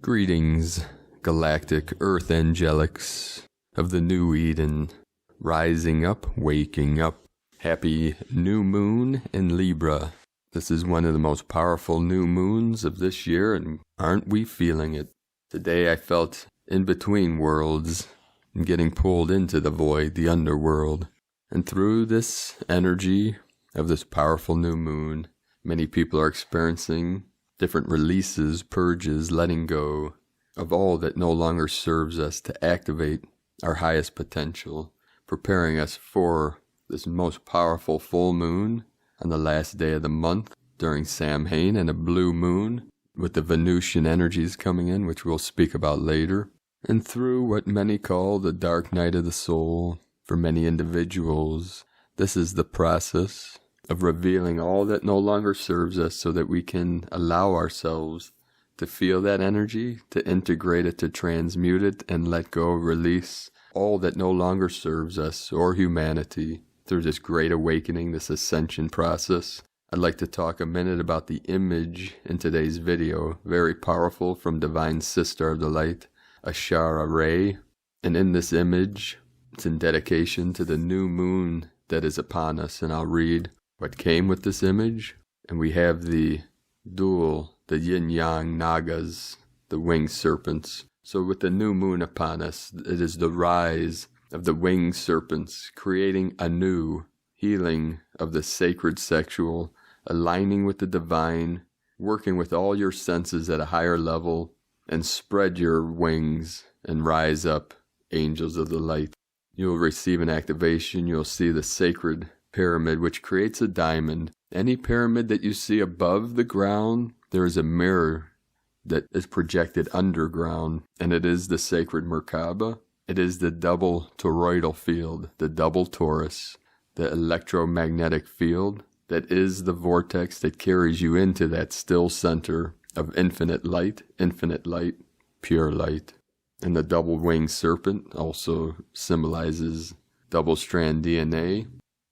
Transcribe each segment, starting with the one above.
Greetings, galactic earth angelics of the new Eden, rising up, waking up. Happy new moon in Libra. This is one of the most powerful new moons of this year, and aren't we feeling it? Today I felt in between worlds and getting pulled into the void, the underworld. And through this energy of this powerful new moon, many people are experiencing different releases, purges, letting go of all that no longer serves us to activate our highest potential, preparing us for this most powerful full moon on the last day of the month during Samhain, and a blue moon with the Venusian energies coming in, which we'll speak about later. And through what many call the dark night of the soul, for many individuals, this is the process of revealing all that no longer serves us so that we can allow ourselves to feel that energy, to integrate it, to transmute it, and let go, release all that no longer serves us or humanity through this great awakening, this ascension process. I'd like to talk a minute about the image in today's video, very powerful, from Divine Sister of the Light, Ashara Ray. And in this image, it's in dedication to the new moon that is upon us, and I'll read what came with this image. And we have the dual, the yin-yang nagas, the winged serpents. So with the new moon upon us, it is the rise of the winged serpents, creating a new healing of the sacred sexual, aligning with the divine, working with all your senses at a higher level, and spread your wings and rise up, angels of the light. You'll receive an activation. You'll see the sacred pyramid, which creates a diamond. Any pyramid that you see above the ground, there is a mirror that is projected underground, and it is the sacred Merkaba. It is the double toroidal field, the double torus, the electromagnetic field that is the vortex that carries you into that still center of infinite light, pure light. And the double-winged serpent also symbolizes double-strand DNA,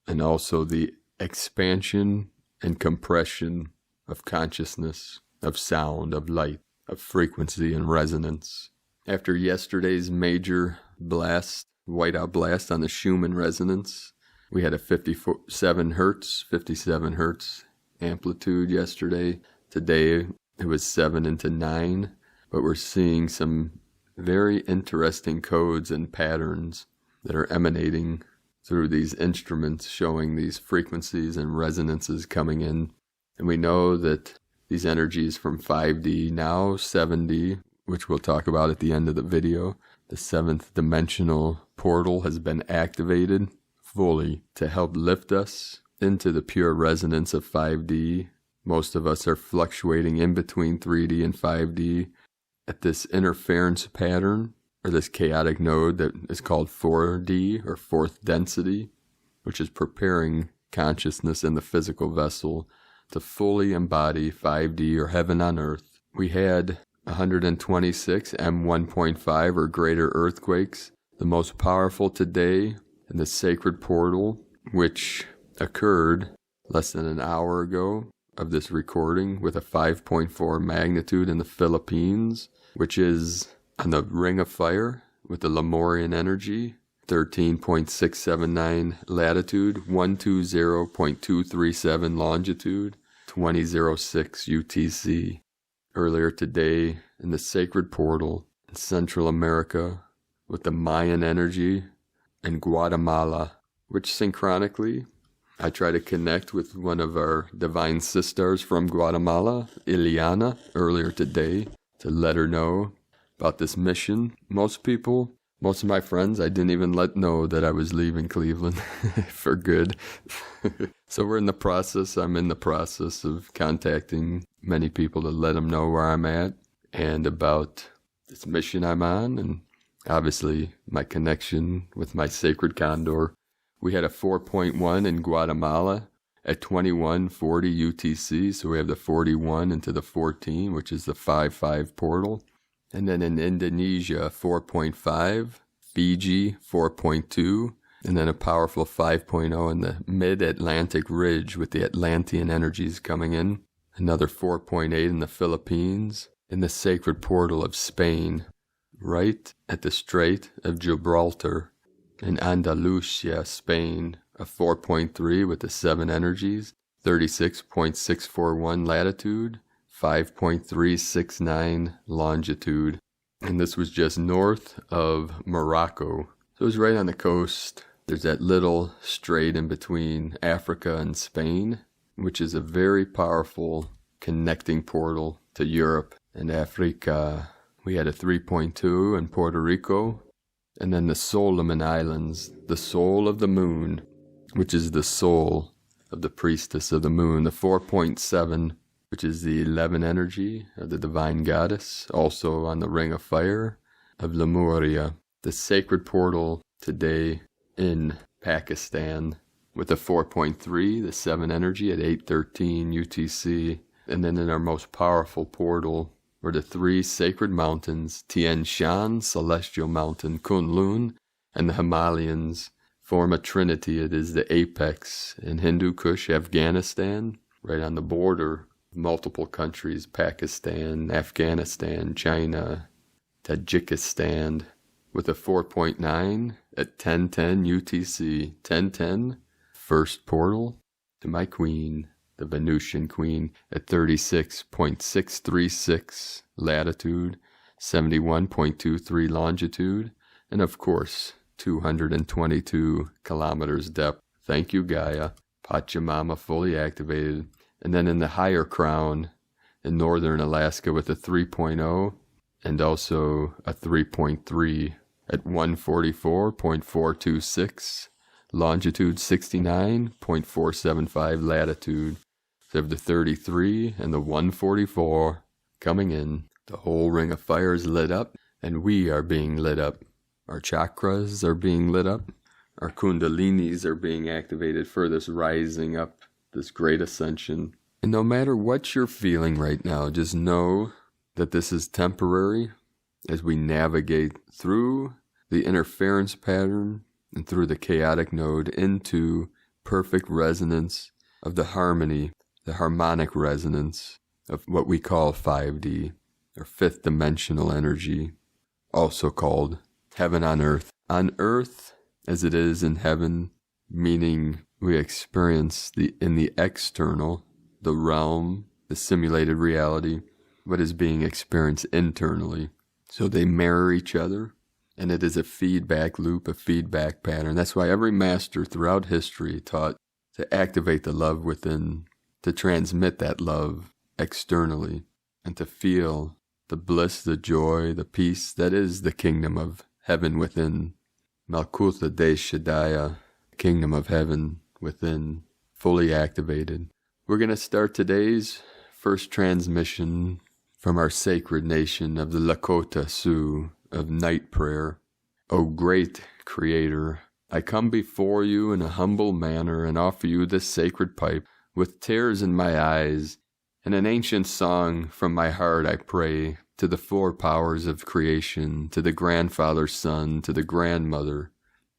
and also the expansion and compression of consciousness, of sound, of light, of frequency and resonance. After yesterday's major blast, whiteout blast on the Schumann resonance, we had a 57 hertz amplitude yesterday. Today it was 7 into 9, but we're seeing some very interesting codes and patterns that are emanating through these instruments, showing these frequencies and resonances coming in. And we know that these energies from 5D, now 7D, which we'll talk about at the end of the video, the 7th dimensional portal has been activated fully to help lift us into the pure resonance of 5D. Most of us are fluctuating in between 3D and 5D at this interference pattern, or this chaotic node that is called 4D, or fourth density, which is preparing consciousness in the physical vessel to fully embody 5D, or heaven on earth. We had 126 M1.5 or greater earthquakes, the most powerful today in the sacred portal, which occurred less than an hour ago of this recording, with a 5.4 magnitude in the Philippines, which is on the Ring of Fire with the Lemurian energy, 13.679 latitude, 120.237 longitude, 2006 UTC. Earlier today in the sacred portal in Central America with the Mayan energy in Guatemala, which synchronically I try to connect with one of our divine sisters from Guatemala, Ileana, earlier today to let her know about this mission. Most of my friends, I didn't even let know that I was leaving Cleveland for good. So I'm in the process of contacting many people to let them know where I'm at and about this mission I'm on, and obviously my connection with my sacred condor. We had a 4.1 in Guatemala at 2140 UTC, so we have the 41 into the 14, which is the 5-5 portal. And then in Indonesia, 4.5, Fiji, 4.2, and then a powerful 5.0 in the mid-Atlantic ridge with the Atlantean energies coming in. Another 4.8 in the Philippines, in the sacred portal of Spain, right at the Strait of Gibraltar, in Andalusia, Spain, a 4.3 with the 7 energies, 36.641 latitude, 5.369 longitude. And this was just north of Morocco. So it was right on the coast. There's that little strait in between Africa and Spain, which is a very powerful connecting portal to Europe and Africa. We had a 3.2 in Puerto Rico. And then the Solomon Islands, the soul of the moon, which is the soul of the priestess of the moon. The 4.7, which is the 11 energy of the divine goddess, also on the ring of fire of Lemuria. The sacred portal today in Pakistan with the 4.3, the 7 energy at 8:13 UTC. And then in our most powerful portal were the 3 sacred mountains, Tian Shan, Celestial Mountain, Kunlun, and the Himalayas form a trinity. It is the apex in Hindu Kush, Afghanistan, right on the border of multiple countries, Pakistan, Afghanistan, China, Tajikistan, with a 4.9 at 10:10 UTC. 10:10, first portal to my queen, the Venusian queen, at 36.636 latitude, 71.23 longitude, and of course, 222 kilometers depth. Thank you, Gaia. Pachamama fully activated. And then in the higher crown in northern Alaska with a 3.0 and also a 3.3 at 144.426 longitude, 69.475 latitude. So of the 33 and the 144 coming in, the whole ring of fire is lit up, and we are being lit up. Our chakras are being lit up. Our kundalinis are being activated for this rising up, this great ascension. And no matter what you're feeling right now, just know that this is temporary as we navigate through the interference pattern and through the chaotic node into perfect resonance of the harmony, the harmonic resonance of what we call 5D, or fifth dimensional energy, also called heaven on earth. On earth as it is in heaven, meaning we experience in the external, the realm, the simulated reality, what is being experienced internally. So they mirror each other, and it is a feedback loop, a feedback pattern. That's why every master throughout history taught to activate the love within, to transmit that love externally, and to feel the bliss, the joy, the peace that is the kingdom of heaven within. Malkuta Deshadaya, kingdom of heaven within, fully activated. We're going to start today's first transmission from our sacred nation of the Lakota Sioux of night prayer. O great Creator, I come before you in a humble manner and offer you this sacred pipe with tears in my eyes. In an ancient song from my heart I pray to the 4 powers of creation, to the grandfather sun, to the grandmother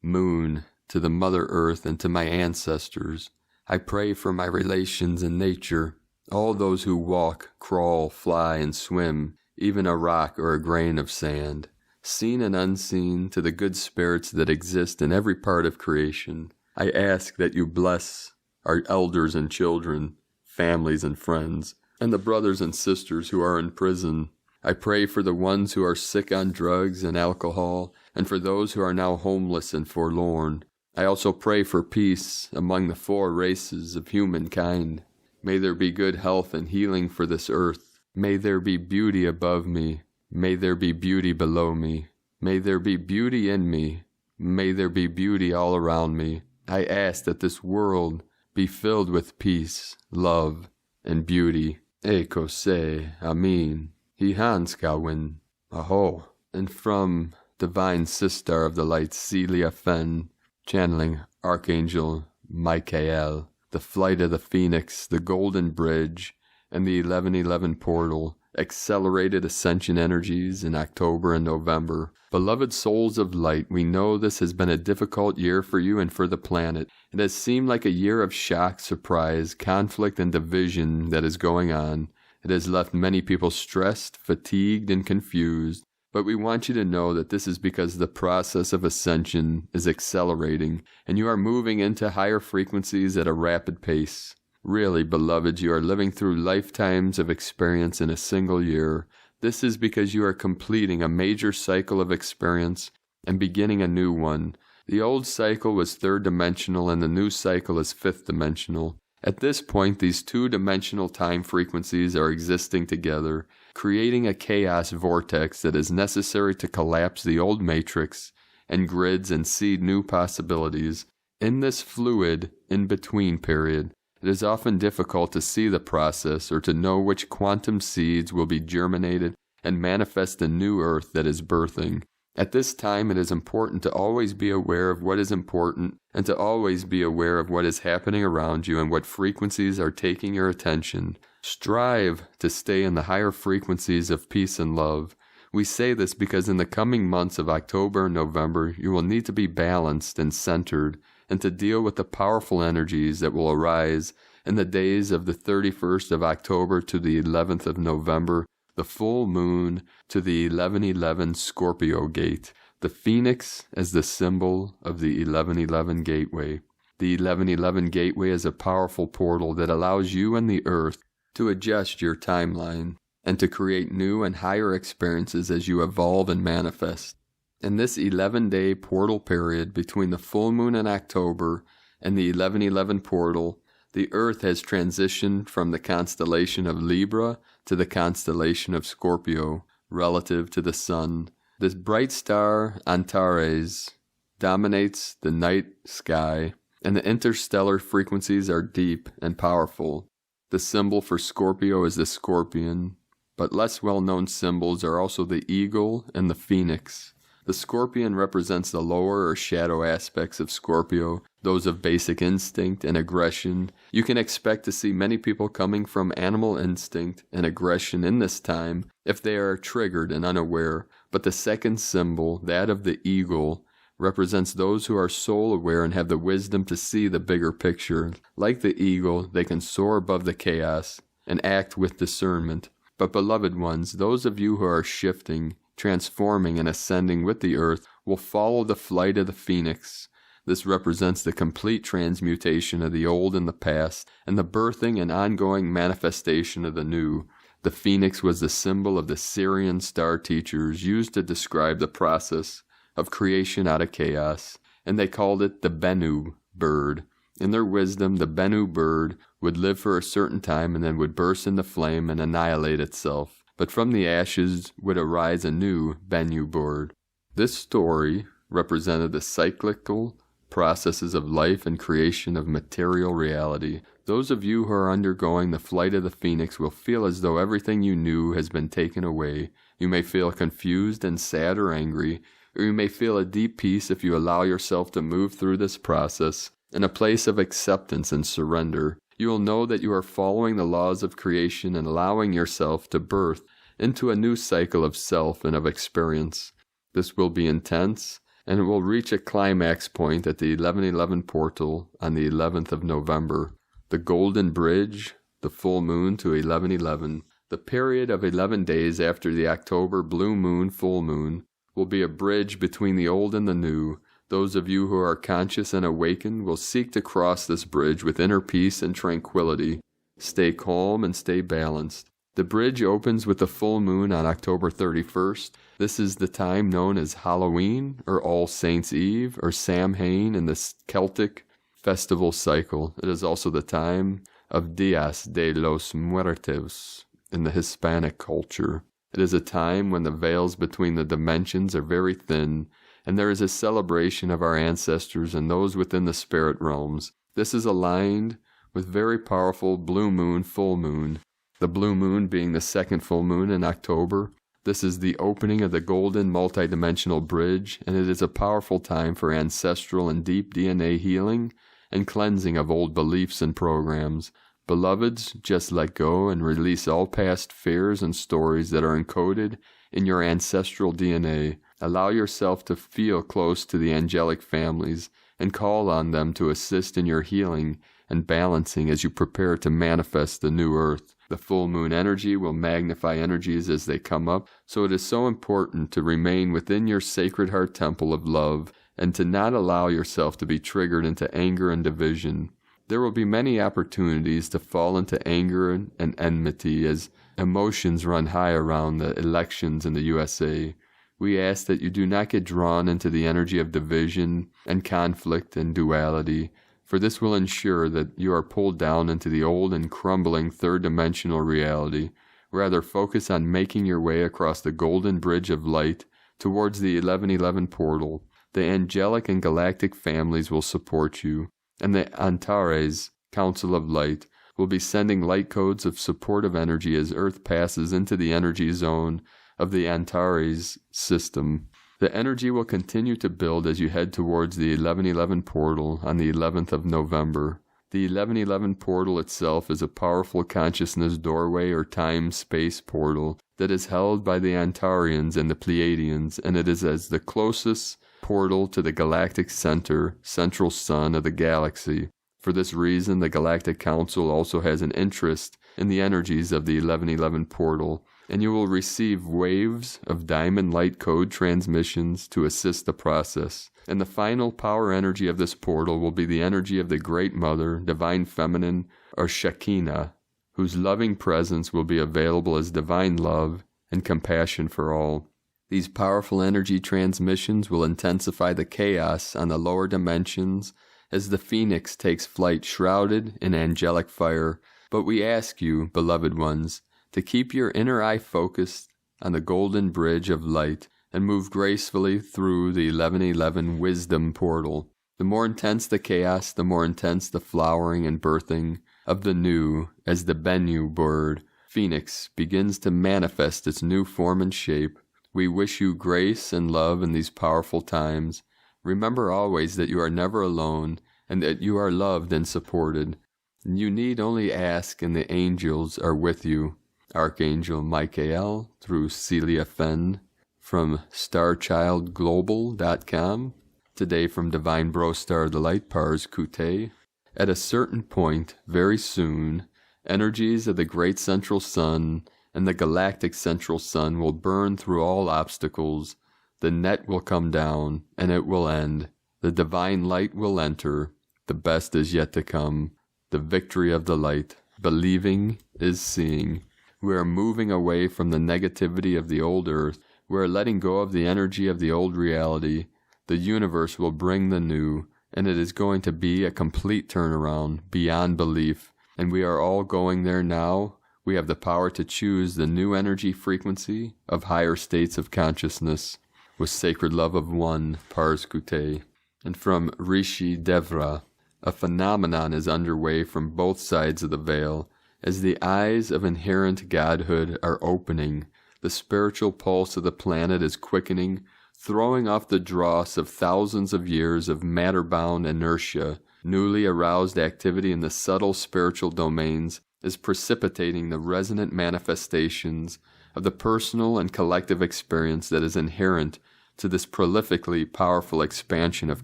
moon, to the mother earth, and to my ancestors. I pray for my relations in nature, all those who walk, crawl, fly, and swim, even a rock or a grain of sand, seen and unseen, to the good spirits that exist in every part of creation. I ask that you bless our elders and children, families and friends, and the brothers and sisters who are in prison. I pray for the ones who are sick on drugs and alcohol, and for those who are now homeless and forlorn. I also pray for peace among the 4 races of humankind. May there be good health and healing for this earth. May there be beauty above me. May there be beauty below me. May there be beauty in me. May there be beauty all around me. I ask that this world be filled with peace, love, and beauty. Eko se, amin. Hihanskawin, aho. And from Divine Sister of the Light, Celia Fenn, channeling Archangel Michael, the flight of the Phoenix, the Golden Bridge, and the 1111 portal, accelerated ascension energies in October and November. Beloved souls of light, we know this has been a difficult year for you and for the planet. It has seemed like a year of shock, surprise, conflict, and division that is going on. It has left many people stressed, fatigued, and confused. But we want you to know that this is because the process of ascension is accelerating, and you are moving into higher frequencies at a rapid pace. Really, beloveds, you are living through lifetimes of experience in a single year. This is because you are completing a major cycle of experience and beginning a new one. The old cycle was third-dimensional, and the new cycle is fifth-dimensional. At this point, these two-dimensional time frequencies are existing together, creating a chaos vortex that is necessary to collapse the old matrix and grids and seed new possibilities. In this fluid in-between period, it is often difficult to see the process or to know which quantum seeds will be germinated and manifest the new earth that is birthing. At this time, it is important to always be aware of what is important and to always be aware of what is happening around you and what frequencies are taking your attention. Strive to stay in the higher frequencies of peace and love. We say this because in the coming months of October and November, you will need to be balanced and centered and to deal with the powerful energies that will arise in the days of the 31st of October to the 11th of November, the full moon to the 1111 Scorpio gate, the phoenix as the symbol of the 1111 gateway. The 1111 gateway is a powerful portal that allows you and the earth to adjust your timeline and to create new and higher experiences as you evolve and manifest. In this 11-day portal period between the full moon in October and the 1111 portal, the Earth has transitioned from the constellation of Libra to the constellation of Scorpio, relative to the Sun. This bright star, Antares, dominates the night sky, and the interstellar frequencies are deep and powerful. The symbol for Scorpio is the scorpion, but less well-known symbols are also the eagle and the phoenix. The scorpion represents the lower or shadow aspects of Scorpio, those of basic instinct and aggression. You can expect to see many people coming from animal instinct and aggression in this time if they are triggered and unaware. But the second symbol, that of the eagle, represents those who are soul-aware and have the wisdom to see the bigger picture. Like the eagle, they can soar above the chaos and act with discernment. But beloved ones, those of you who are shifting, transforming and ascending with the earth will follow the flight of the phoenix. This represents the complete transmutation of the old and the past, and the birthing and ongoing manifestation of the new. The phoenix was the symbol of the Syrian star teachers used to describe the process of creation out of chaos, and they called it the Bennu bird. In their wisdom, the Bennu bird would live for a certain time and then would burst into flame and annihilate itself. But from the ashes would arise a new Bennu bird. This story represented the cyclical processes of life and creation of material reality. Those of you who are undergoing the flight of the phoenix will feel as though everything you knew has been taken away. You may feel confused and sad or angry, or you may feel a deep peace if you allow yourself to move through this process in a place of acceptance and surrender. You will know that you are following the laws of creation and allowing yourself to birth into a new cycle of self and of experience. This will be intense, and it will reach a climax point at the 1111 portal on the 11th of November. The Golden Bridge, the full moon to 1111, the period of 11 days after the October blue moon full moon, will be a bridge between the old and the new. Those of you who are conscious and awakened will seek to cross this bridge with inner peace and tranquility. Stay calm and stay balanced. The bridge opens with the full moon on October 31st. This is the time known as Halloween, or All Saints' Eve, or Samhain in the Celtic festival cycle. It is also the time of Dias de los Muertos in the Hispanic culture. It is a time when the veils between the dimensions are very thin, and there is a celebration of our ancestors and those within the spirit realms. This is aligned with very powerful blue moon, full moon. The blue moon being the second full moon in October. This is the opening of the golden multidimensional bridge, and it is a powerful time for ancestral and deep DNA healing and cleansing of old beliefs and programs. Beloveds, just let go and release all past fears and stories that are encoded in your ancestral DNA. Allow yourself to feel close to the angelic families and call on them to assist in your healing and balancing as you prepare to manifest the new earth. The full moon energy will magnify energies as they come up, so it is so important to remain within your sacred heart temple of love and to not allow yourself to be triggered into anger and division. There will be many opportunities to fall into anger and enmity as emotions run high around the elections in the USA. We ask that you do not get drawn into the energy of division and conflict and duality, for this will ensure that you are pulled down into the old and crumbling third-dimensional reality. Rather, focus on making your way across the golden bridge of light towards the 1111 portal. The angelic and galactic families will support you, and the Antares, Council of Light, will be sending light codes of supportive energy as Earth passes into the energy zone of the Antares system. The energy will continue to build as you head towards the 1111 portal on the 11th of November. The 1111 portal itself is a powerful consciousness doorway or time-space portal that is held by the Arcturians and the Pleiadians, and it is as the closest portal to the galactic center, central sun of the galaxy. For this reason, the Galactic Council also has an interest in the energies of the 1111 portal, and you will receive waves of diamond light code transmissions to assist the process. And the final power energy of this portal will be the energy of the Great Mother, Divine Feminine, or Shekinah, whose loving presence will be available as divine love and compassion for all. These powerful energy transmissions will intensify the chaos on the lower dimensions as the phoenix takes flight shrouded in angelic fire. But we ask you, beloved ones, to keep your inner eye focused on the golden bridge of light and move gracefully through the 1111 wisdom portal. The more intense the chaos, the more intense the flowering and birthing of the new, as the Bennu bird, phoenix, begins to manifest its new form and shape. We wish you grace and love in these powerful times. Remember always that you are never alone and that you are loved and supported. You need only ask and the angels are with you. Archangel Michael through Celia Fenn from StarChildGlobal.com. Today from Divine Bro Star of the Light, Pars Kute. At a certain point, very soon, energies of the great central sun and the galactic central sun will burn through all obstacles. The net will come down, and it will end. The divine light will enter. The best is yet to come. The victory of the light. Believing is seeing. We are moving away from the negativity of the old earth. We are letting go of the energy of the old reality. The universe will bring the new, and it is going to be a complete turnaround beyond belief. And we are all going there now. We have the power to choose the new energy frequency of higher states of consciousness. With sacred love of one, Pars Kute. And from Rishi Devra, a phenomenon is underway from both sides of the veil. As the eyes of inherent godhood are opening, the spiritual pulse of the planet is quickening, throwing off the dross of thousands of years of matter-bound inertia. Newly aroused activity in the subtle spiritual domains is precipitating the resonant manifestations of the personal and collective experience that is inherent to this prolifically powerful expansion of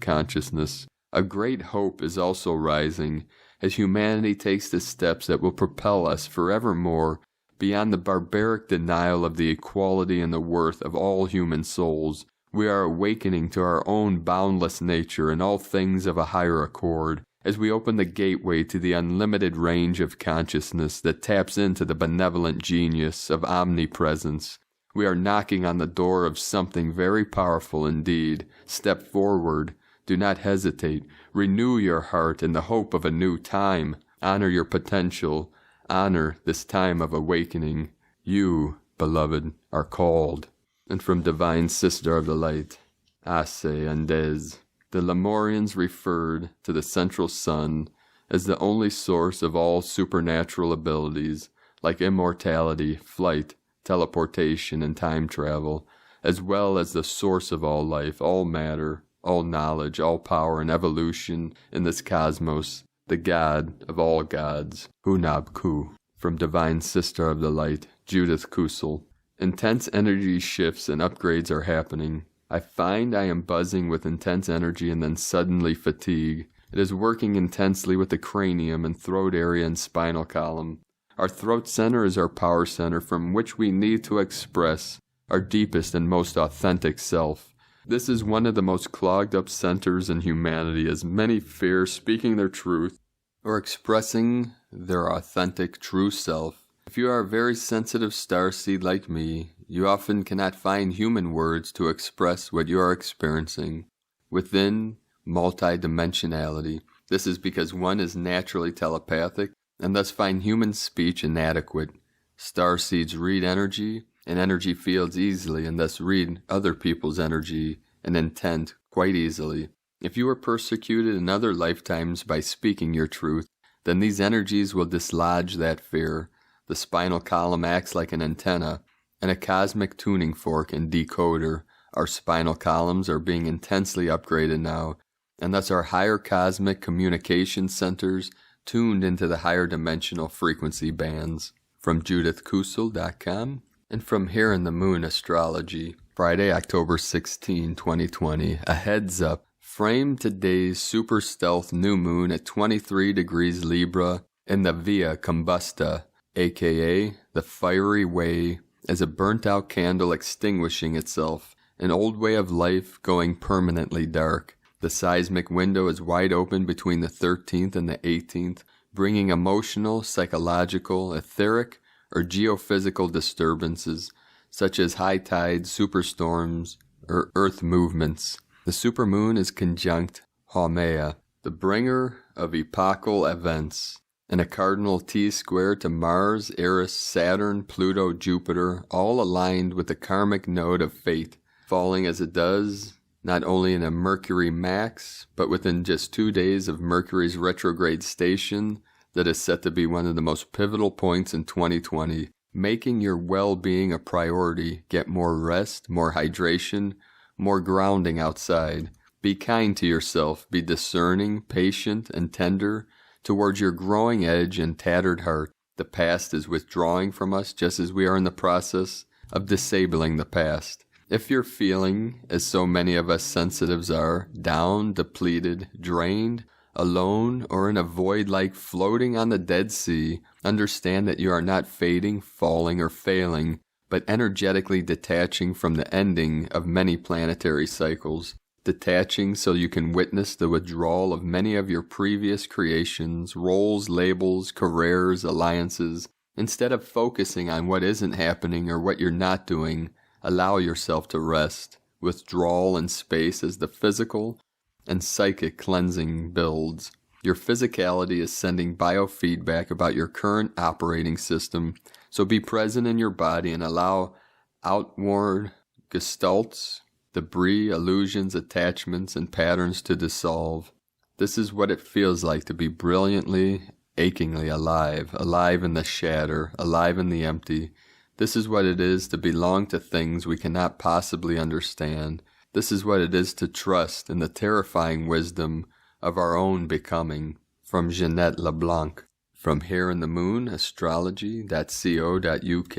consciousness. A great hope is also rising as humanity takes the steps that will propel us forevermore beyond the barbaric denial of the equality and the worth of all human souls. We are awakening to our own boundless nature and all things of a higher accord, as we open the gateway to the unlimited range of consciousness that taps into the benevolent genius of omnipresence. We are knocking on the door of something very powerful indeed. Step forward. Do not hesitate. Renew your heart in the hope of a new time. Honor your potential. Honor this time of awakening. You, beloved, are called. And from Divine Sister of the Light, Ase Andes. The Lemurians referred to the central sun as the only source of all supernatural abilities, like immortality, flight, teleportation, and time travel, as well as the source of all life, all matter, all knowledge, all power and evolution in this cosmos, the God of all gods, Hunab Ku. From Divine Sister of the Light, Judith Kusel. Intense energy shifts and upgrades are happening. I find I am buzzing with intense energy and then suddenly fatigue. It is working intensely with the cranium and throat area and spinal column. Our throat center is our power center from which we need to express our deepest and most authentic self. This is one of the most clogged up centers in humanity, as many fear speaking their truth or expressing their authentic true self. If you are a very sensitive starseed like me, you often cannot find human words to express what you are experiencing within multidimensionality. This is because one is naturally telepathic and thus find human speech inadequate. Starseeds read energy and energy fields easily and thus read other people's energy and intent quite easily. If you were persecuted in other lifetimes by speaking your truth, then these energies will dislodge that fear. The spinal column acts like an antenna and a cosmic tuning fork and decoder. Our spinal columns are being intensely upgraded now, and thus our higher cosmic communication centers tuned into the higher dimensional frequency bands. From JudithKusel.com and from Here in the Moon Astrology, Friday, October 16, 2020. A heads up. Frame today's super stealth new moon at 23 degrees Libra in the Via Combusta, aka the fiery way, as a burnt-out candle extinguishing itself, an old way of life going permanently dark. The seismic window is wide open between the 13th and the 18th, bringing emotional, psychological, etheric, or geophysical disturbances, such as high tides, superstorms, or earth movements. The supermoon is conjunct Haumea, the bringer of epochal events, and a cardinal T-square to Mars, Eris, Saturn, Pluto, Jupiter, all aligned with the karmic node of fate, falling as it does not only in a Mercury max, but within just 2 days of Mercury's retrograde station that is set to be one of the most pivotal points in 2020, making your well-being a priority. Get more rest, more hydration, more grounding outside. Be kind to yourself, be discerning, patient, and tender towards your growing edge and tattered heart. The past is withdrawing from us just as we are in the process of disabling the past. If you're feeling, as so many of us sensitives are, down, depleted, drained, alone, or in a void like floating on the Dead Sea, understand that you are not fading, falling, or failing, but energetically detaching from the ending of many planetary cycles. Detaching so you can witness the withdrawal of many of your previous creations, roles, labels, careers, alliances. Instead of focusing on what isn't happening or what you're not doing, allow yourself to rest. Withdrawal and space as the physical and psychic cleansing builds. Your physicality is sending biofeedback about your current operating system, so be present in your body and allow outward gestalts, debris, illusions, attachments, and patterns to dissolve. This is what it feels like to be brilliantly, achingly alive, alive in the shatter, alive in the empty. This is what it is to belong to things we cannot possibly understand. This is what it is to trust in the terrifying wisdom of our own becoming. From Jeanette LeBlanc. From Here in the Moon Astrology.co.uk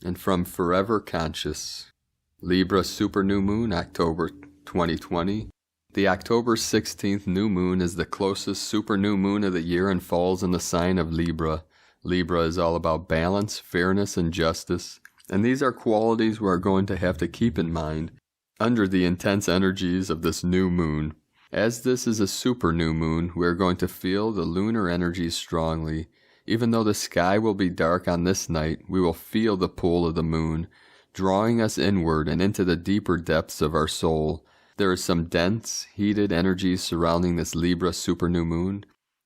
and from Forever Conscious. Libra Super New Moon, October 2020. The October 16th new moon is the closest super new moon of the year and falls in the sign of Libra. Libra is all about balance, fairness, and justice, and these are qualities we are going to have to keep in mind under the intense energies of this new moon. As this is a super new moon, we are going to feel the lunar energies strongly. Even though the sky will be dark on this night, we will feel the pull of the moon, drawing us inward and into the deeper depths of our soul. There is some dense, heated energy surrounding this Libra super new moon.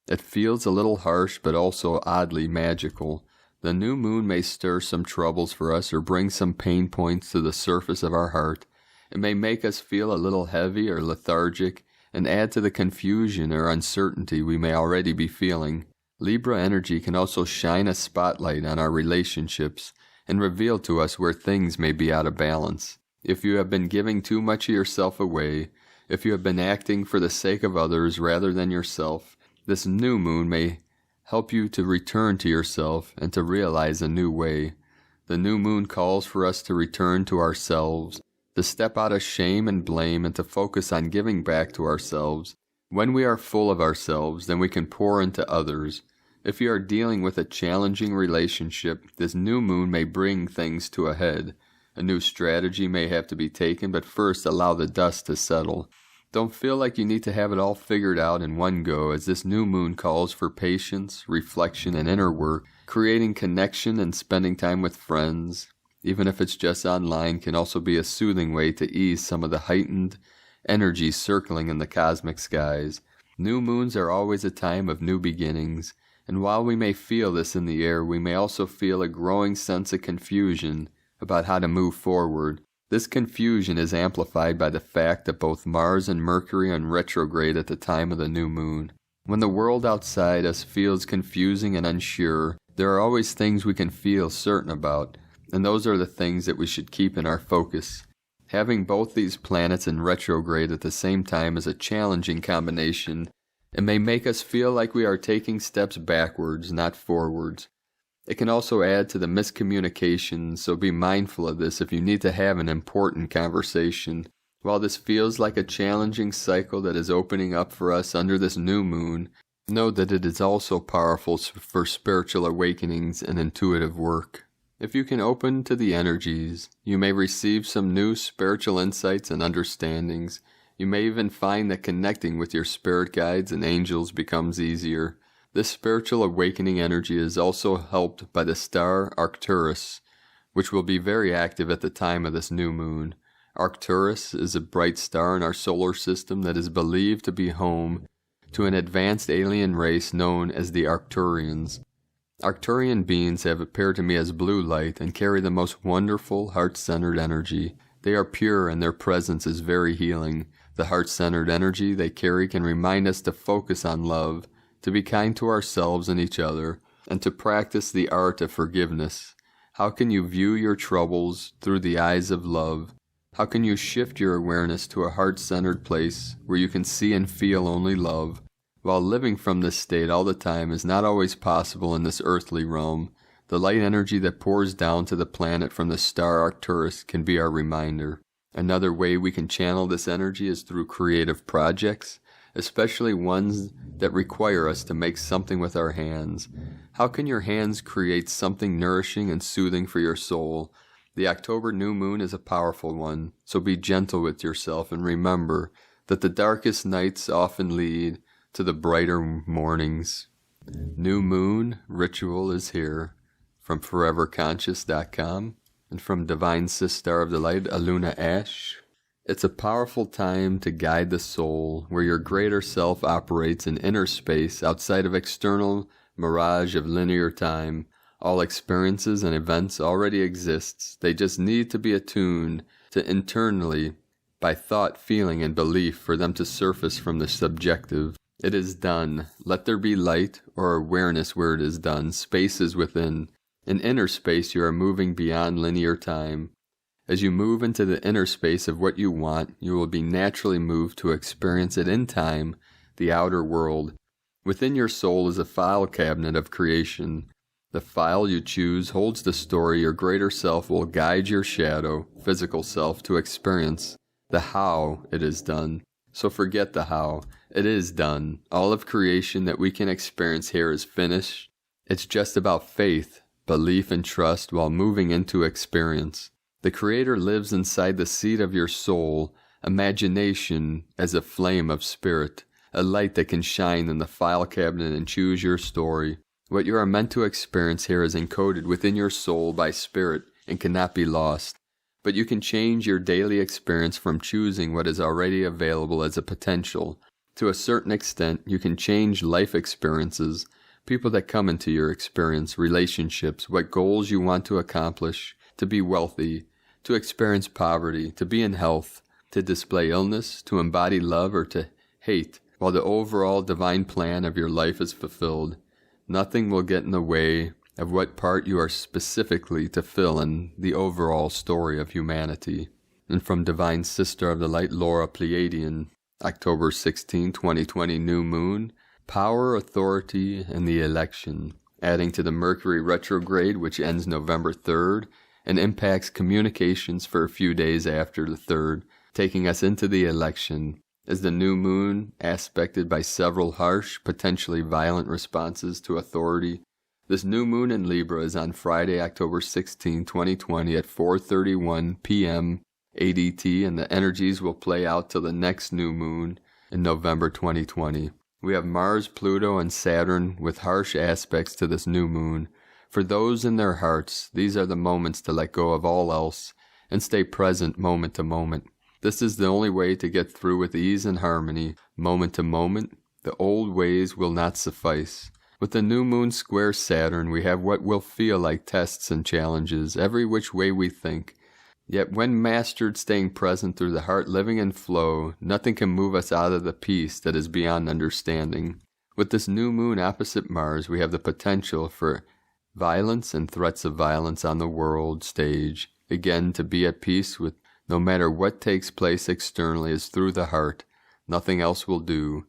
It feels a little harsh, but also oddly magical. The new moon may stir some troubles for us or bring some pain points to the surface of our heart. It may make us feel a little heavy or lethargic and add to the confusion or uncertainty we may already be feeling. Libra energy can also shine a spotlight on our relationships and reveal to us where things may be out of balance. If you have been giving too much of yourself away, if you have been acting for the sake of others rather than yourself, this new moon may help you to return to yourself and to realize a new way. The new moon calls for us to return to ourselves, to step out of shame and blame and to focus on giving back to ourselves. When we are full of ourselves, then we can pour into others. If you are dealing with a challenging relationship, this new moon may bring things to a head. A new strategy may have to be taken, but first allow the dust to settle. Don't feel like you need to have it all figured out in one go, as this new moon calls for patience, reflection, and inner work. Creating connection and spending time with friends, even if it's just online, can also be a soothing way to ease some of the heightened energy circling in the cosmic skies. New moons are always a time of new beginnings, and while we may feel this in the air, we may also feel a growing sense of confusion about how to move forward. This confusion is amplified by the fact that both Mars and Mercury are in retrograde at the time of the new moon. When the world outside us feels confusing and unsure, there are always things we can feel certain about, and those are the things that we should keep in our focus. Having both these planets in retrograde at the same time is a challenging combination. It may make us feel like we are taking steps backwards, not forwards. It can also add to the miscommunication, so be mindful of this if you need to have an important conversation. While this feels like a challenging cycle that is opening up for us under this new moon, know that it is also powerful for spiritual awakenings and intuitive work. If you can open to the energies, you may receive some new spiritual insights and understandings. You may even find that connecting with your spirit guides and angels becomes easier. This spiritual awakening energy is also helped by the star Arcturus, which will be very active at the time of this new moon. Arcturus is a bright star in our solar system that is believed to be home to an advanced alien race known as the Arcturians. Arcturian beings have appeared to me as blue light and carry the most wonderful heart-centered energy. They are pure and their presence is very healing. The heart-centered energy they carry can remind us to focus on love, to be kind to ourselves and each other, and to practice the art of forgiveness. How can you view your troubles through the eyes of love? How can you shift your awareness to a heart-centered place where you can see and feel only love? While living from this state all the time is not always possible in this earthly realm, the light energy that pours down to the planet from the star Arcturus can be our reminder. Another way we can channel this energy is through creative projects, especially ones that require us to make something with our hands. How can your hands create something nourishing and soothing for your soul? The October new moon is a powerful one, so be gentle with yourself and remember that the darkest nights often lead to the brighter mornings. New moon ritual is here from foreverconscious.com and from Divine Sister of the Light, Aluna Ash. It's a powerful time to guide the soul where your greater self operates in inner space outside of external mirage of linear time. All experiences and events already exist. They just need to be attuned to internally by thought, feeling, and belief for them to surface from the subjective. It is done. Let there be light or awareness where it is done. Space is within. In inner space, you are moving beyond linear time. As you move into the inner space of what you want, you will be naturally moved to experience it in time, the outer world. Within your soul is a file cabinet of creation. The file you choose holds the story your greater self will guide your shadow, physical self, to experience. The how it is done. So forget the how. It is done. All of creation that we can experience here is finished. It's just about faith, belief, and trust while moving into experience. The Creator lives inside the seat of your soul, imagination as a flame of spirit, a light that can shine in the file cabinet and choose your story. What you are meant to experience here is encoded within your soul by spirit and cannot be lost. But you can change your daily experience from choosing what is already available as a potential. To a certain extent, you can change life experiences, people that come into your experience, relationships, what goals you want to accomplish, to be wealthy, to experience poverty, to be in health, to display illness, to embody love, or to hate, while the overall divine plan of your life is fulfilled. Nothing will get in the way of what part you are specifically to fill in the overall story of humanity. And from Divine Sister of the Light, Laura Pleiadian, October 16, 2020, New Moon, Power, Authority, and the Election, adding to the Mercury retrograde, which ends November 3rd, and impacts communications for a few days after the 3rd, taking us into the election. as the new moon, aspected by several harsh, potentially violent responses to authority. This new moon in Libra is on Friday, October 16, 2020 at 4:31 p.m. ADT, and the energies will play out till the next new moon in November 2020. We have Mars, Pluto, and Saturn with harsh aspects to this new moon. For those in their hearts, these are the moments to let go of all else and stay present moment to moment. This is the only way to get through with ease and harmony, moment to moment. The old ways will not suffice. With the new moon square Saturn, we have what will feel like tests and challenges, every which way we think. Yet when mastered staying present through the heart living in flow, nothing can move us out of the peace that is beyond understanding. With this new moon opposite Mars, we have the potential for violence and threats of violence on the world stage. Again, to be at peace with no matter what takes place externally is through the heart. Nothing else will do.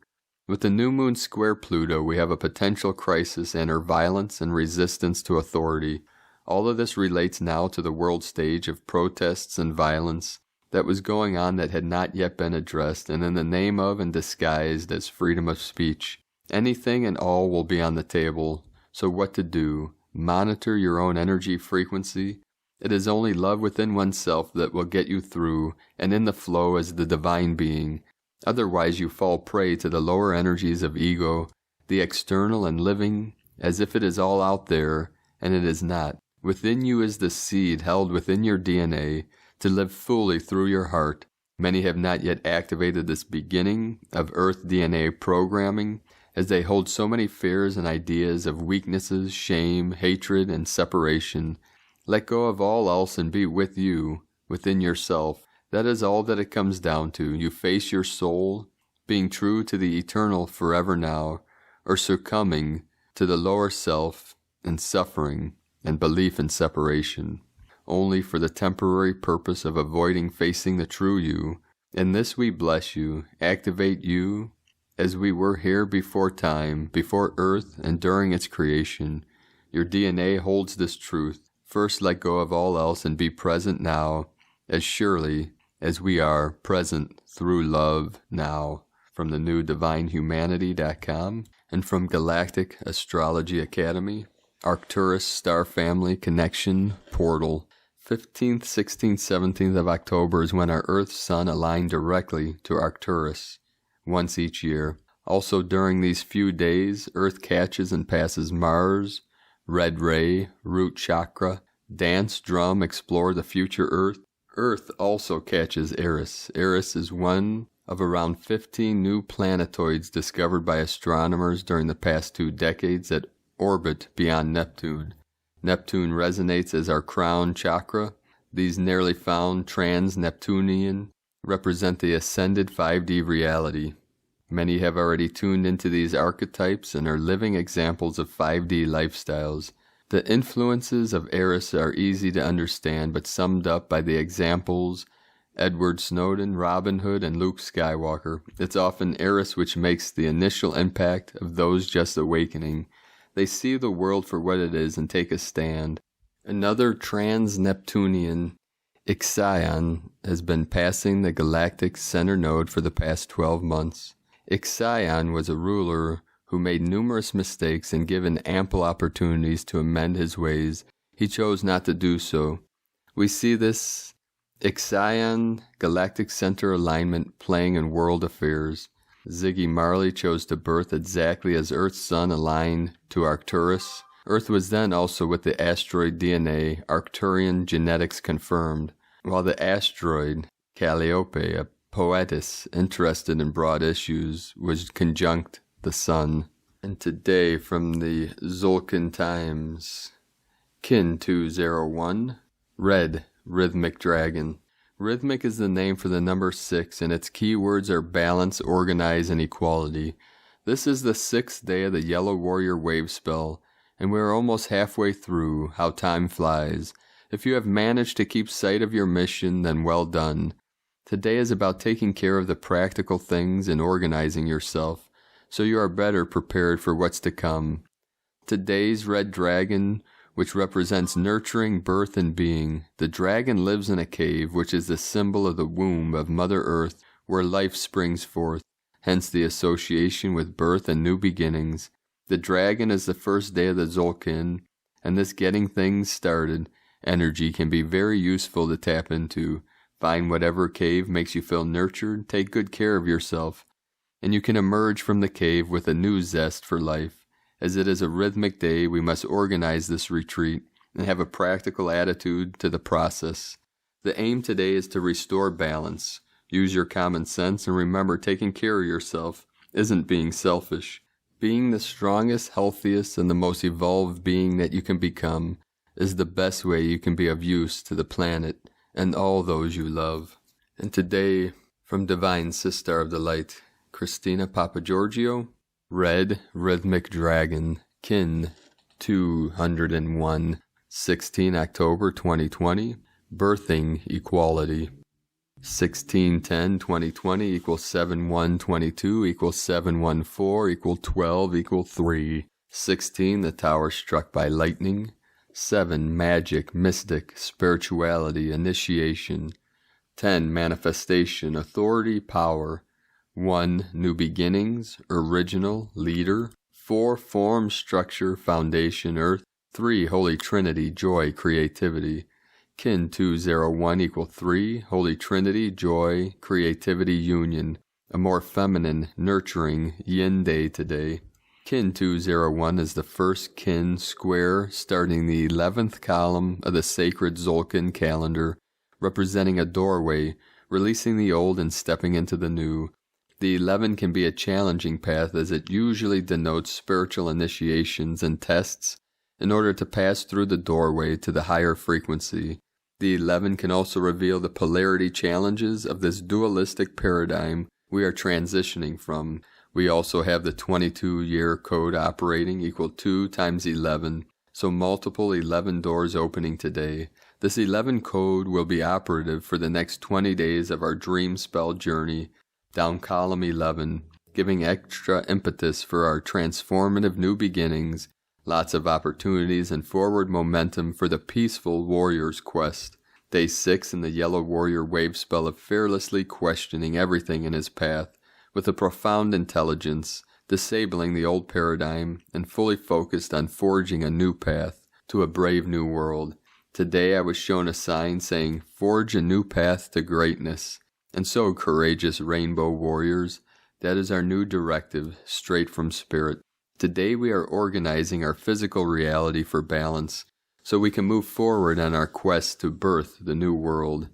With the new moon square Pluto, we have a potential crisis and her violence and resistance to authority. All of this relates now to the world stage of protests and violence that was going on that had not yet been addressed, and in the name of and disguised as freedom of speech. Anything and all will be on the table. So what to do? Monitor your own energy frequency. It is only love within oneself that will get you through and in the flow as the divine being. Otherwise you fall prey to the lower energies of ego, the external, and living as if it is all out there, and it is not. Within you is the seed held within your DNA to live fully through your heart. Many have not yet activated this beginning of Earth DNA programming, as they hold so many fears and ideas of weaknesses, shame, hatred, and separation. Let go of all else and be with you, within yourself. That is all that it comes down to. You face your soul, being true to the eternal forever now, or succumbing to the lower self and suffering and belief in separation, only for the temporary purpose of avoiding facing the true you. In this we bless you, activate you, as we were here before time, before Earth, and during its creation. Your DNA holds this truth. First let go of all else and be present now, as surely as we are present through love now. From the new divinehumanity.com and from Galactic Astrology Academy, Arcturus Star Family Connection Portal. 15th, 16th, 17th of October is when our Earth Sun aligned directly to Arcturus, once each year. Also during these few days, Earth catches and passes Mars, Red Ray, Root Chakra, Dance, Drum, Explore the Future Earth. Earth also catches Eris. Eris is one of around 15 new planetoids discovered by astronomers during the past 2 decades that orbit beyond Neptune. Neptune resonates as our crown chakra. These nearly found trans-Neptunian represent the ascended 5D reality. Many have already tuned into these archetypes and are living examples of 5D lifestyles. The influences of Eris are easy to understand, but summed up by the examples Edward Snowden, Robin Hood, and Luke Skywalker. It's often Eris which makes the initial impact of those just awakening. They see the world for what it is and take a stand. Another trans-Neptunian, Ixion, has been passing the galactic center node for the past 12 months. Ixion was a ruler who made numerous mistakes and given ample opportunities to amend his ways. He chose not to do so. We see this Ixion galactic center alignment playing in world affairs. Ziggy Marley chose to birth exactly as Earth's sun aligned to Arcturus. Earth was then also with the asteroid DNA, Arcturian genetics confirmed, while the asteroid Calliope, a poetess interested in broad issues, was conjunct the sun. And today from the Zolkin Times, Kin 201, Red, Rhythmic Dragon. Rhythmic is the name for the number 6, and its keywords are balance, organize, and equality. This is the 6th day of the Yellow Warrior wave spell, and we are almost halfway through. How time flies. If you have managed to keep sight of your mission, then well done. Today is about taking care of the practical things and organizing yourself, so you are better prepared for what's to come. Today's red dragon, which represents nurturing, birth, and being. The dragon lives in a cave, which is the symbol of the womb of Mother Earth, where life springs forth, hence the association with birth and new beginnings. The dragon is the first day of the Tzolk'in, and this getting things started energy can be very useful to tap into. Find whatever cave makes you feel nurtured, take good care of yourself, and you can emerge from the cave with a new zest for life. As it is a rhythmic day, we must organize this retreat and have a practical attitude to the process. The aim today is to restore balance. Use your common sense and remember, taking care of yourself isn't being selfish. Being the strongest, healthiest, and the most evolved being that you can become is the best way you can be of use to the planet and all those you love. And today, from Divine Sister of the Light, Christina Papagiorgio, Red Rhythmic Dragon, Kin 201, 16 October 2020, Birthing Equality. 1610-2020 equals 7122 equals 714 equal 12 equal 3. 16, the tower struck by lightning. 7, magic, mystic, spirituality, initiation. 10, manifestation, authority, power. 1, new beginnings, original, leader. 4, form, structure, foundation, earth. 3, Holy Trinity, joy, creativity. Kin 201 equal 3, Holy Trinity, joy, creativity, union. A more feminine, nurturing, yin day today. Kin 201 is the first kin square starting the 11th column of the sacred Tzolk'in calendar, representing a doorway, releasing the old and stepping into the new. The 11 can be a challenging path as it usually denotes spiritual initiations and tests in order to pass through the doorway to the higher frequency. The 11 can also reveal the polarity challenges of this dualistic paradigm we are transitioning from. We also have the 22-year code operating equal 2 times 11, so multiple 11 doors opening today. This 11 code will be operative for the next 20 days of our dream spell journey down column 11, giving extra impetus for our transformative new beginnings, lots of opportunities and forward momentum for the peaceful warrior's quest. Day 6 in the yellow warrior wave spell of fearlessly questioning everything in his path with a profound intelligence, disabling the old paradigm and fully focused on forging a new path to a brave new world. Today I was shown a sign saying, "Forge a new path to greatness." And so, courageous rainbow warriors, that is our new directive, straight from spirit. Today we are organizing our physical reality for balance, so we can move forward on our quest to birth the new world.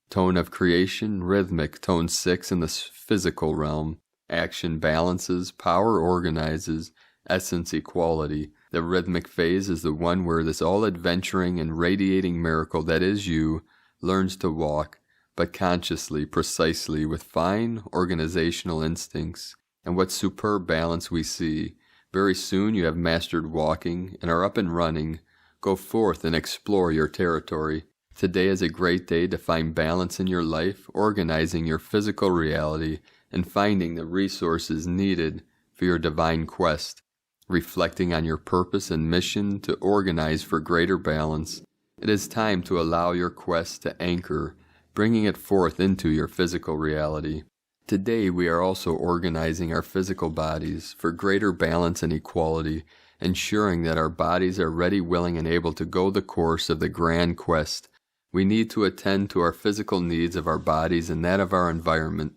Tone of creation, rhythmic, tone 6 in the physical realm. Action balances, power organizes, essence equality. The rhythmic phase is the one where this all-adventuring and radiating miracle that is you learns to walk, but consciously, precisely, with fine organizational instincts. And what superb balance we see. Very soon you have mastered walking and are up and running. Go forth and explore your territory. Today is a great day to find balance in your life, organizing your physical reality, and finding the resources needed for your divine quest. Reflecting on your purpose and mission to organize for greater balance, it is time to allow your quest to anchor, bringing it forth into your physical reality. Today we are also organizing our physical bodies for greater balance and equality, ensuring that our bodies are ready, willing, and able to go the course of the grand quest. We need to attend to our physical needs of our bodies and that of our environment,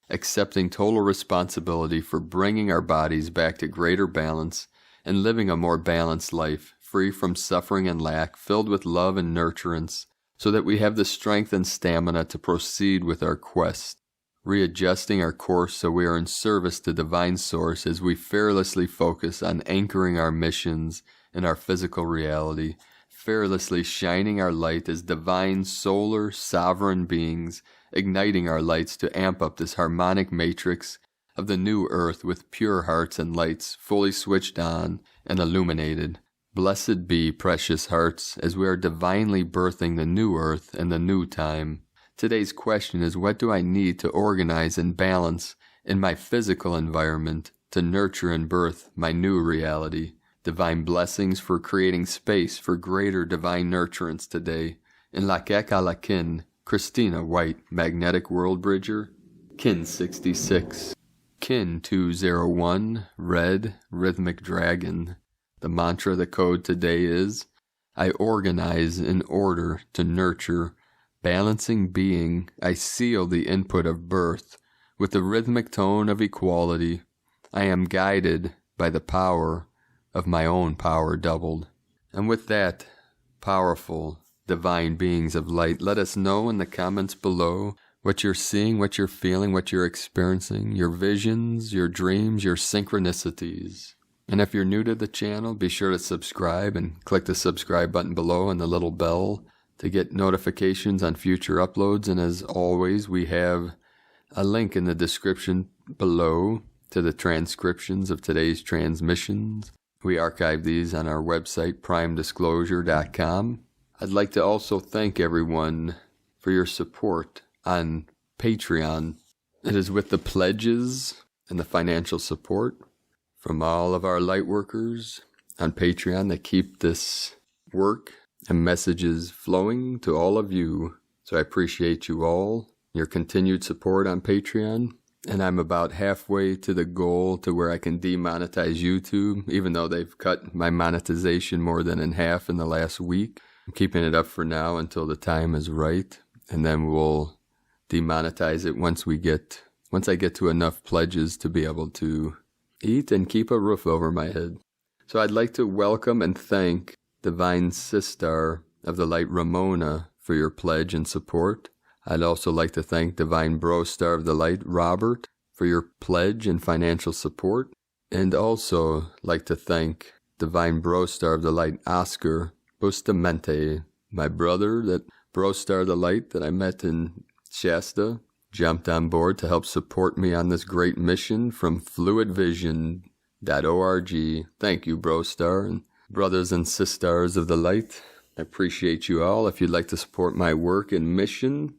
accepting total responsibility for bringing our bodies back to greater balance and living a more balanced life, free from suffering and lack, filled with love and nurturance, so that we have the strength and stamina to proceed with our quest. Readjusting our course so we are in service to Divine Source as we fearlessly focus on anchoring our missions in our physical reality, fearlessly shining our light as divine, solar, sovereign beings, igniting our lights to amp up this harmonic matrix of the new earth with pure hearts and lights fully switched on and illuminated. Blessed be, precious hearts, as we are divinely birthing the new earth and the new time. Today's question is, what do I need to organize and balance in my physical environment to nurture and birth my new reality? Divine blessings for creating space for greater divine nurturance today. In Lak'ech Alakin, Christina White, Magnetic World Bridger, Kin 66. Kin 201, Red, Rhythmic Dragon. The mantra, the code today is, I organize in order to nurture. Balancing being, I seal the input of birth with the rhythmic tone of equality. I am guided by the power of my own power doubled. And with that, powerful, divine beings of light, let us know in the comments below what you're seeing, what you're feeling, what you're experiencing, your visions, your dreams, your synchronicities. And if you're new to the channel, be sure to subscribe and click the subscribe button below and the little bell to get notifications on future uploads. And as always, we have a link in the description below to the transcriptions of today's transmissions. We archive these on our website, primedisclosure.com. I'd like to also thank everyone for your support on Patreon. It is with the pledges and the financial support from all of our light workers on Patreon that keep this work and messages flowing to all of you. So I appreciate you all, your continued support on Patreon. And I'm about halfway to the goal to where I can demonetize YouTube, even though they've cut my monetization more than in half in the last week. I'm keeping it up for now until the time is right, and then we'll demonetize it once I get to enough pledges to be able to eat and keep a roof over my head. So I'd like to welcome and thank Divine Sister of the Light Ramona for your pledge and support. I'd also like to thank Divine Bro Star of the Light Robert for your pledge and financial support. And also like to thank Divine Bro Star of the Light Oscar Bustamante, my brother, that Bro Star of the Light that I met in Shasta, jumped on board to help support me on this great mission from fluidvision.org. Thank you, Bro Star, and brothers and sisters of the light. I appreciate you all. If you'd like to support my work and mission,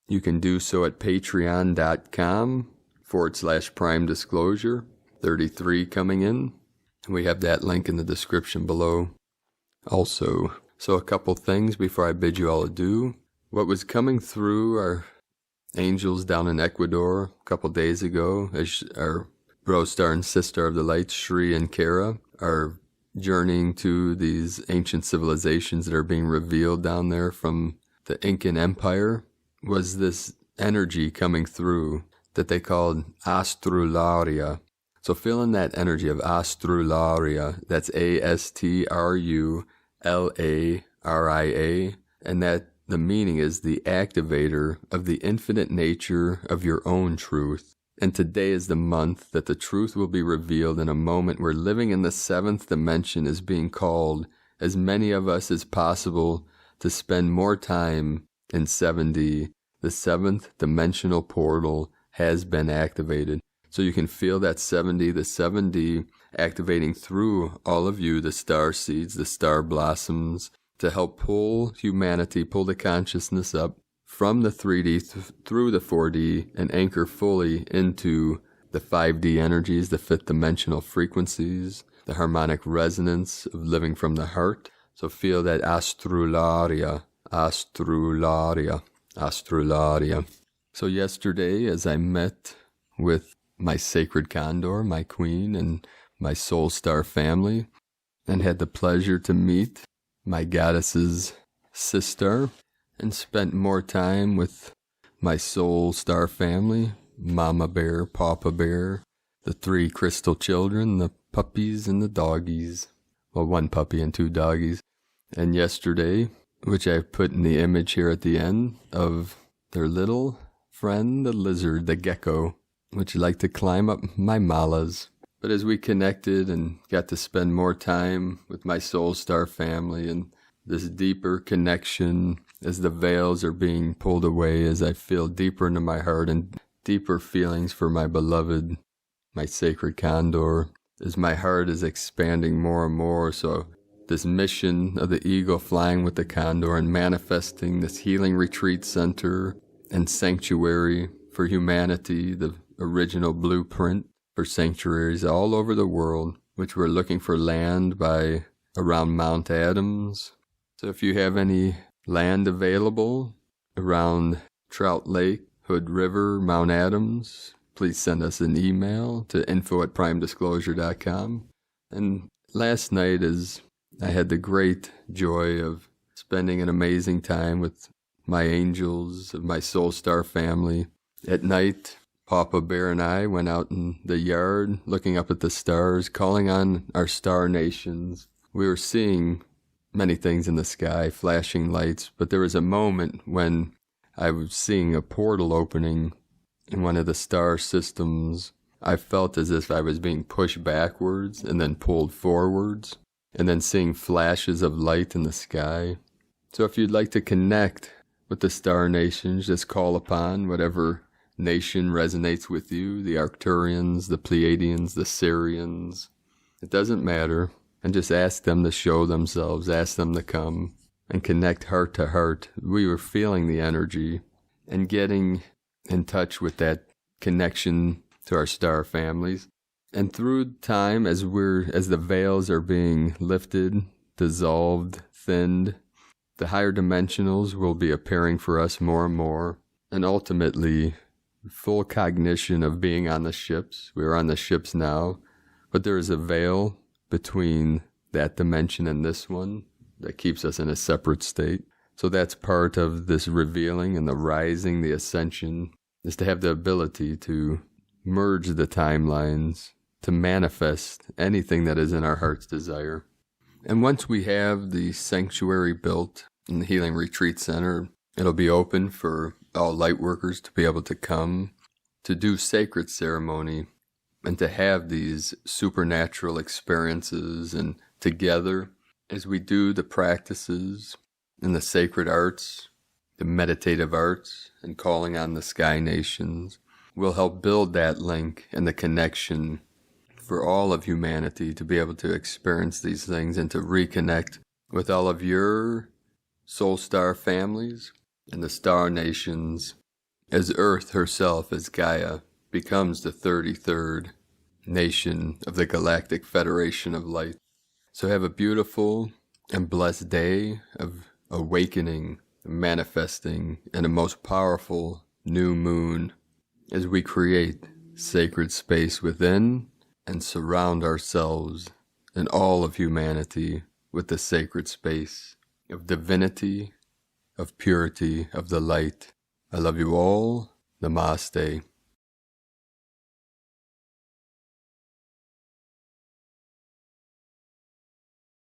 you can do so at patreon.com/prime disclosure. 33 coming in. We have that link in the description below also. So a couple things before I bid you all adieu. What was coming through our angels down in Ecuador a couple days ago, as our Bro Star and Sister of the Light, Shri and Kara, are journeying to these ancient civilizations that are being revealed down there from the Incan Empire, was this energy coming through that they called astrularia. So feel in that energy of astrularia, that's ASTRULARIA, and that the meaning is the activator of the infinite nature of your own truth. And today is the month that the truth will be revealed in a moment where living in the seventh dimension is being called, as many of us as possible, to spend more time in 7D. The seventh dimensional portal has been activated. So you can feel that 7D, the 7D, activating through all of you, the star seeds, the star blossoms, to help pull humanity, pull the consciousness up from the 3D through the 4D and anchor fully into the 5D energies, the fifth dimensional frequencies, the harmonic resonance of living from the heart. So feel that astrularia, astrularia, astrularia. So yesterday, as I met with my sacred condor, my queen, and my soul star family, and had the pleasure to meet my goddess's sister, and spent more time with my soul star family, Mama Bear, Papa Bear, the 3 crystal children, the puppies and the doggies. Well, 1 puppy and 2 doggies. And yesterday, which I've put in the image here at the end, of their little friend, the lizard, the gecko, which liked to climb up my malas. But as we connected and got to spend more time with my soul star family, and this deeper connection as the veils are being pulled away, as I feel deeper into my heart and deeper feelings for my beloved, my sacred condor, as my heart is expanding more and more. So this mission of the eagle flying with the condor and manifesting this healing retreat center and sanctuary for humanity, the original blueprint for sanctuaries all over the world, which we're looking for land by around Mount Adams. So if you have any land available around Trout Lake, Hood River, Mount Adams, please send us an email to info@primedisclosure.com. And last night, as I had the great joy of spending an amazing time with my angels of my Soul Star family. At night, Papa Bear and I went out in the yard, looking up at the stars, calling on our star nations. We were seeing many things in the sky, flashing lights, but there was a moment when I was seeing a portal opening in one of the star systems. I felt as if I was being pushed backwards and then pulled forwards, and then seeing flashes of light in the sky. So if you'd like to connect with the star nations, just call upon whatever nation resonates with you, the Arcturians, the Pleiadians, the Syrians. It doesn't matter. And just ask them to show themselves, ask them to come and connect heart to heart. We were feeling the energy and getting in touch with that connection to our star families. And through time, as the veils are being lifted, dissolved, thinned, the higher dimensionals will be appearing for us more and more. And ultimately, full cognition of being on the ships. We're on the ships now, but there is a veil between that dimension and this one that keeps us in a separate state. So that's part of this revealing and the rising, the ascension, is to have the ability to merge the timelines, to manifest anything that is in our heart's desire. And once we have the sanctuary built in the Healing Retreat Center, it'll be open for all light workers to be able to come to do sacred ceremony and to have these supernatural experiences, and together as we do the practices in the sacred arts, the meditative arts, and calling on the sky nations, we'll help build that link and the connection for all of humanity to be able to experience these things and to reconnect with all of your soul star families and the star nations as Earth herself, as Gaia, becomes the 33rd nation of the Galactic Federation of Light. So have a beautiful and blessed day of awakening, manifesting, and a most powerful new moon as we create sacred space within and surround ourselves and all of humanity with the sacred space of divinity, of purity, of the light. I love you all. Namaste.